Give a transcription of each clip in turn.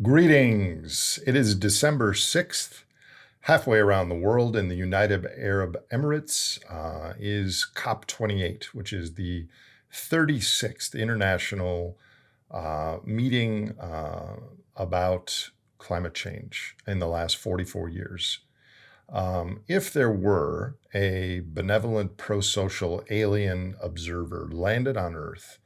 Greetings. It is December 6th. Halfway around the world in the United Arab Emirates is COP28, which is the 36th international meeting about climate change in the last 44 years. If there were a benevolent pro-social alien observer landed on Earth,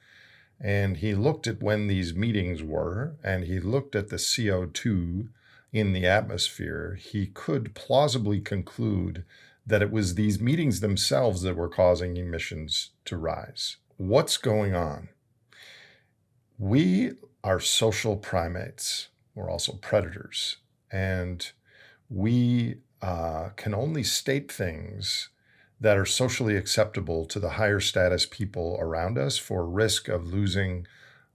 and he looked at when these meetings were, and he looked at the CO2 in the atmosphere, he could plausibly conclude that it was these meetings themselves that were causing emissions to rise. What's going on? We are social primates. We're also predators. And we can only state things that are socially acceptable to the higher status people around us for risk of losing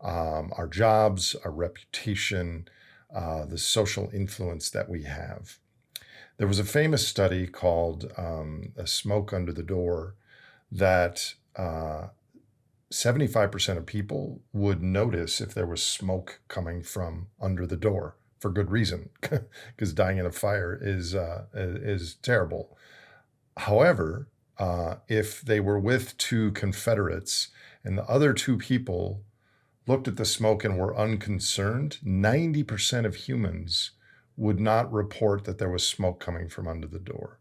our jobs, our reputation, the social influence that we have. There was a famous study called A Smoke Under the Door that 75% of people would notice if there was smoke coming from under the door, for good reason, because dying in a fire is terrible. However, if they were with two Confederates and the other two people looked at the smoke and were unconcerned, 90% of humans would not report that there was smoke coming from under the door.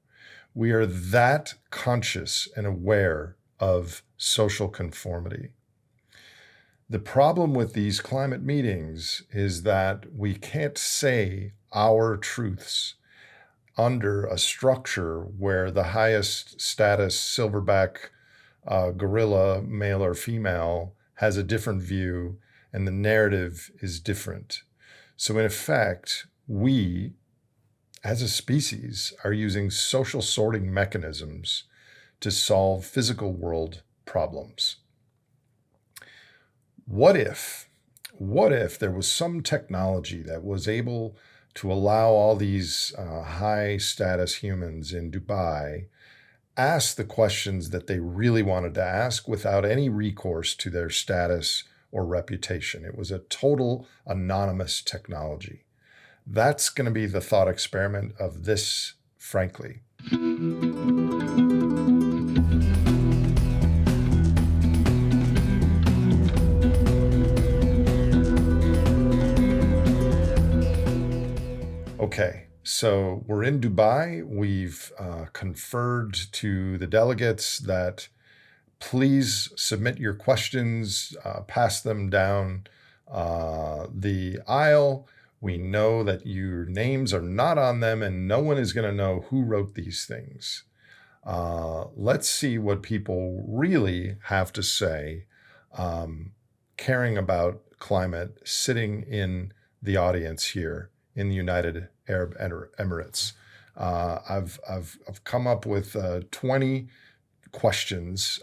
We are that conscious and aware of social conformity. The problem with these climate meetings is that we can't say our truths under a structure where the highest status silverback gorilla, male or female, has a different view and the narrative is different. So in effect, we as a species are using social sorting mechanisms to solve physical world problems. What if there was some technology that was able to allow all these high status humans in Dubai ask the questions that they really wanted to ask without any recourse to their status or reputation? It was a total anonymous technology. That's going to be the thought experiment of this, frankly. Okay, so we're in Dubai. We've conferred to the delegates that please submit your questions, pass them down the aisle. We know that your names are not on them and no one is going to know who wrote these things. Let's see what people really have to say, caring about climate, sitting in the audience here in the United Arab Emirates. I've come up with 20 questions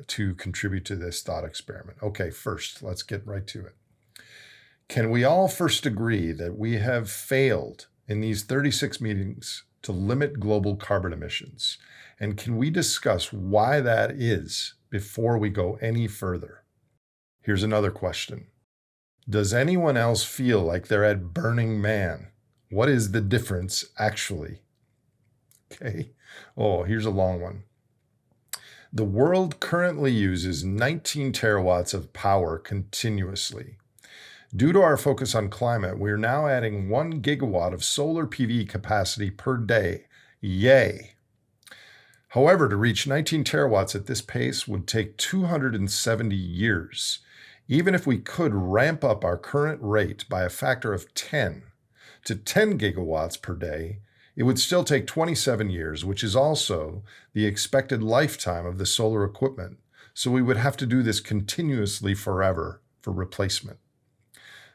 to contribute to this thought experiment. Okay, first, let's get right to it. Can we all first agree that we have failed in these 36 meetings to limit global carbon emissions? And can we discuss why that is before we go any further? Here's another question. Does anyone else feel like they're at Burning Man? What is the difference actually? Okay. Oh, here's a long one. The world currently uses 19 terawatts of power continuously. Due to our focus on climate, we're now adding 1 gigawatt of solar PV capacity per day. Yay! However, to reach 19 terawatts at this pace would take 270 years. Even if we could ramp up our current rate by a factor of 10 to 10 gigawatts per day, it would still take 27 years, which is also the expected lifetime of the solar equipment. So we would have to do this continuously forever for replacement.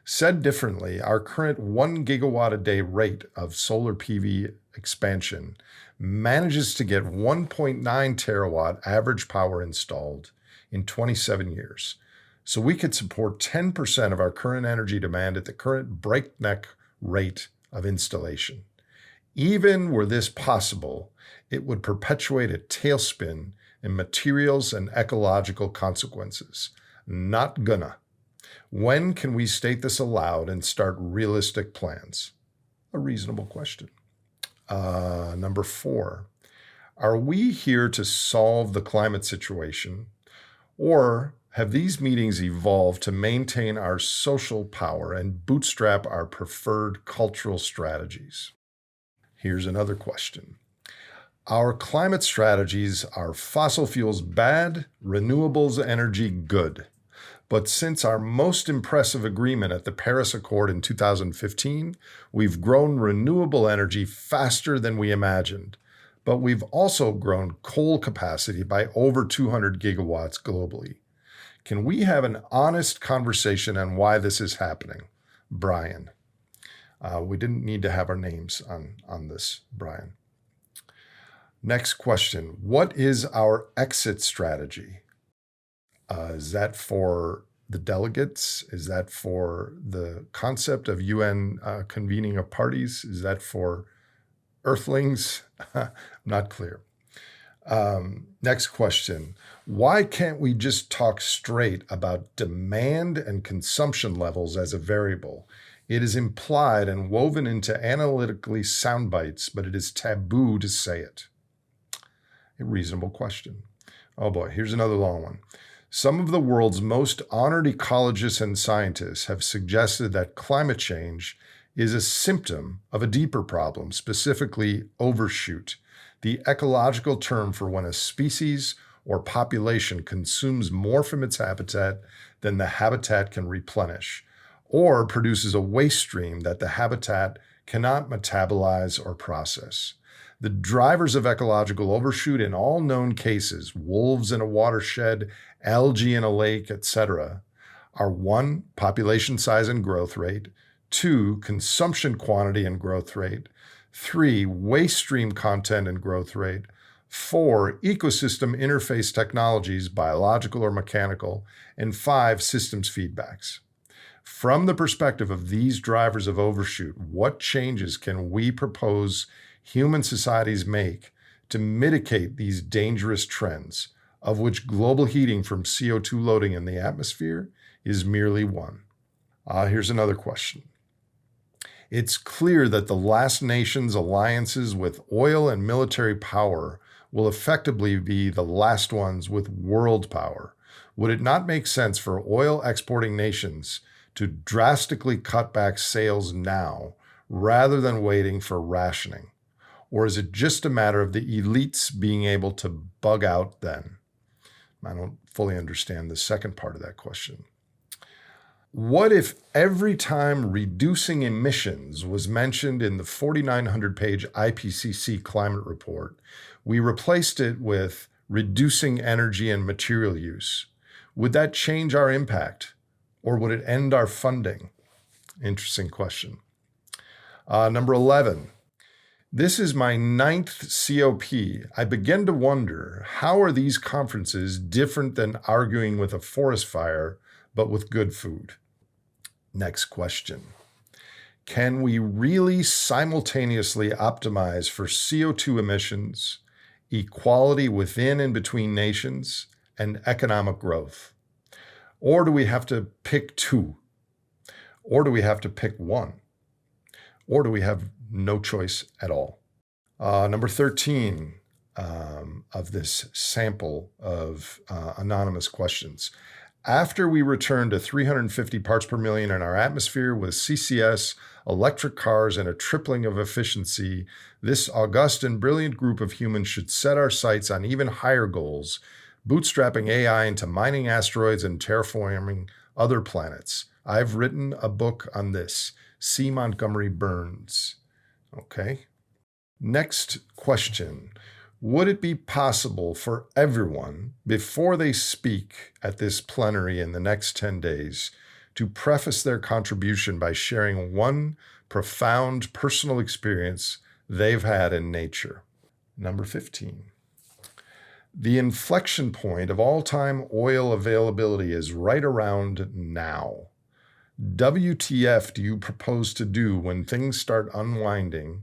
Said differently, our current 1 gigawatt a day rate of solar PV expansion manages to get 1.9 terawatt average power installed in 27 years. So we could support 10% of our current energy demand at the current breakneck rate of installation. Even were this possible, it would perpetuate a tailspin in materials and ecological consequences. Not gonna. When can we state this aloud and start realistic plans? A reasonable question. Number 4, are we here to solve the climate situation, or have these meetings evolved to maintain our social power and bootstrap our preferred cultural strategies? Here's another question. Our climate strategies are fossil fuels bad, renewables energy good. But since our most impressive agreement at the Paris Accord in 2015, we've grown renewable energy faster than we imagined. But we've also grown coal capacity by over 200 gigawatts globally. Can we have an honest conversation on why this is happening? Brian. We didn't need to have our names on this, Brian. Next question. What is our exit strategy? Is that for the delegates? Is that for the concept of UN convening of parties? Is that for Earthlings? Not clear. Next question. Why can't we just talk straight about demand and consumption levels as a variable? It is implied and woven into analytically sound bites, but it is taboo to say it. A reasonable question. Oh boy, here's another long one. Some of the world's most honored ecologists and scientists have suggested that climate change is a symptom of a deeper problem, specifically overshoot, the ecological term for when a species or population consumes more from its habitat than the habitat can replenish, or produces a waste stream that the habitat cannot metabolize or process. The drivers of ecological overshoot in all known cases, wolves in a watershed, algae in a lake, etc., are 1, population size and growth rate, 2, consumption quantity and growth rate, 3, waste stream content and growth rate, 4, ecosystem interface technologies, biological or mechanical, and 5, systems feedbacks. From the perspective of these drivers of overshoot, what changes can we propose human societies make to mitigate these dangerous trends, of which global heating from CO2 loading in the atmosphere is merely one? Here's another question. It's clear that the last nations' alliances with oil and military power will effectively be the last ones with world power. Would it not make sense for oil exporting nations to drastically cut back sales now rather than waiting for rationing? Or is it just a matter of the elites being able to bug out then? I don't fully understand the second part of that question. What if every time reducing emissions was mentioned in the 4,900-page IPCC climate report, we replaced it with reducing energy and material use? Would that change our impact, or would it end our funding? Interesting question. Number 11. This is my 9th COP. I begin to wonder, how are these conferences different than arguing with a forest fire, but with good food? Next question. Can we really simultaneously optimize for CO2 emissions, equality within and between nations, and economic growth? Or do we have to pick 2? Or do we have to pick 1? Or do we have no choice at all? Number 13 of this sample of anonymous questions. After we return to 350 parts per million in our atmosphere with CCS, electric cars, and a tripling of efficiency, this august and brilliant group of humans should set our sights on even higher goals, bootstrapping AI into mining asteroids and terraforming other planets. I've written a book on this. C. Montgomery Burns. Okay. Next question. Would it be possible for everyone, before they speak at this plenary in the next 10 days, to preface their contribution by sharing one profound personal experience they've had in nature? Number 15. The inflection point of all-time oil availability is right around now. WTF do you propose to do when things start unwinding,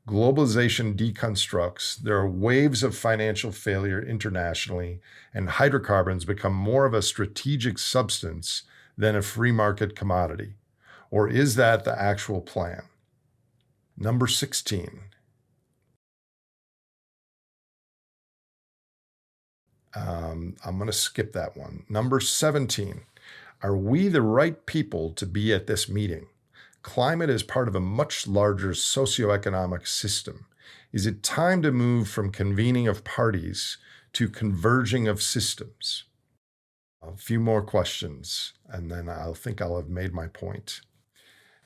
globalization deconstructs, there are waves of financial failure internationally, and hydrocarbons become more of a strategic substance than a free market commodity? Or is that the actual plan? Number 16. I'm going to skip that one. Number 17. Are we the right people to be at this meeting? Climate is part of a much larger socioeconomic system. Is it time to move from convening of parties to converging of systems? A few more questions, and then I'll think I'll have made my point.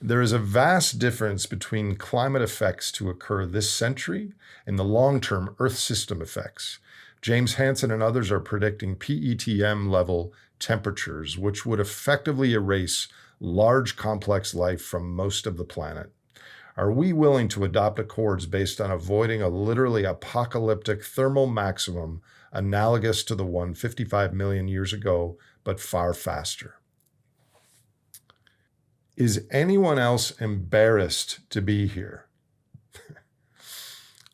There is a vast difference between climate effects to occur this century and the long-term Earth system effects. James Hansen and others are predicting PETM level temperatures, which would effectively erase large complex life from most of the planet. Are we willing to adopt accords based on avoiding a literally apocalyptic thermal maximum analogous to the one 55 million years ago, but far faster? Is anyone else embarrassed to be here?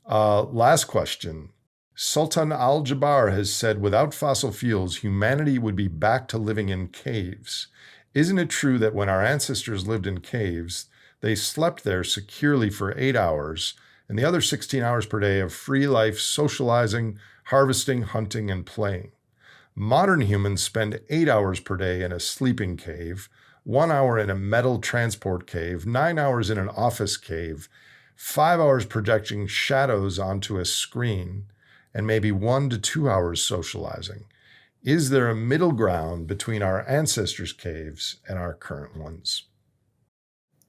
Last question. Sultan Al-Jabbar has said without fossil fuels, humanity would be back to living in caves. Isn't it true that when our ancestors lived in caves, they slept there securely for 8 hours and the other 16 hours per day of free life socializing, harvesting, hunting, and playing? Modern humans spend 8 hours per day in a sleeping cave, 1 hour in a metal transport cave, 9 hours in an office cave, 5 hours projecting shadows onto a screen, and maybe 1 to 2 hours socializing. Is there a middle ground between our ancestors' caves and our current ones?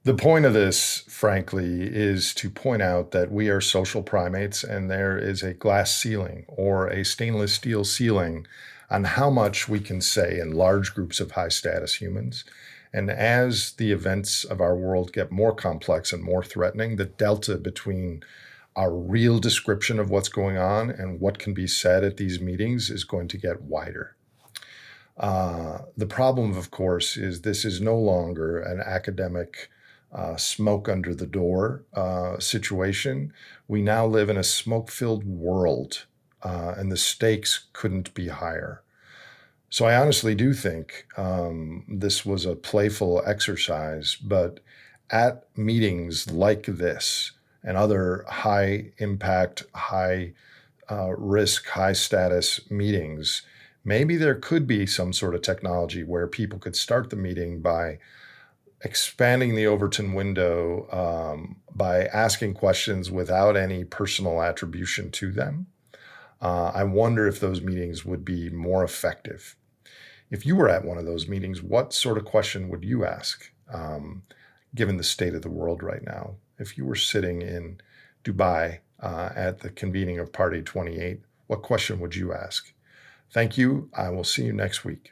The point of this, frankly, is to point out that we are social primates and there is a glass ceiling or a stainless steel ceiling on how much we can say in large groups of high status humans. And as the events of our world get more complex and more threatening, the delta between our real description of what's going on and what can be said at these meetings is going to get wider. The problem, of course, is this is no longer an academic smoke under the door situation. We now live in a smoke-filled world, and the stakes couldn't be higher. So I honestly do think this was a playful exercise, but at meetings like this and other high impact, high risk, high status meetings, maybe there could be some sort of technology where people could start the meeting by expanding the Overton window by asking questions without any personal attribution to them. I wonder if those meetings would be more effective. If you were at one of those meetings, what sort of question would you ask, given the state of the world right now? If you were sitting in Dubai at the convening of Party 28, what question would you ask? Thank you. I will see you next week.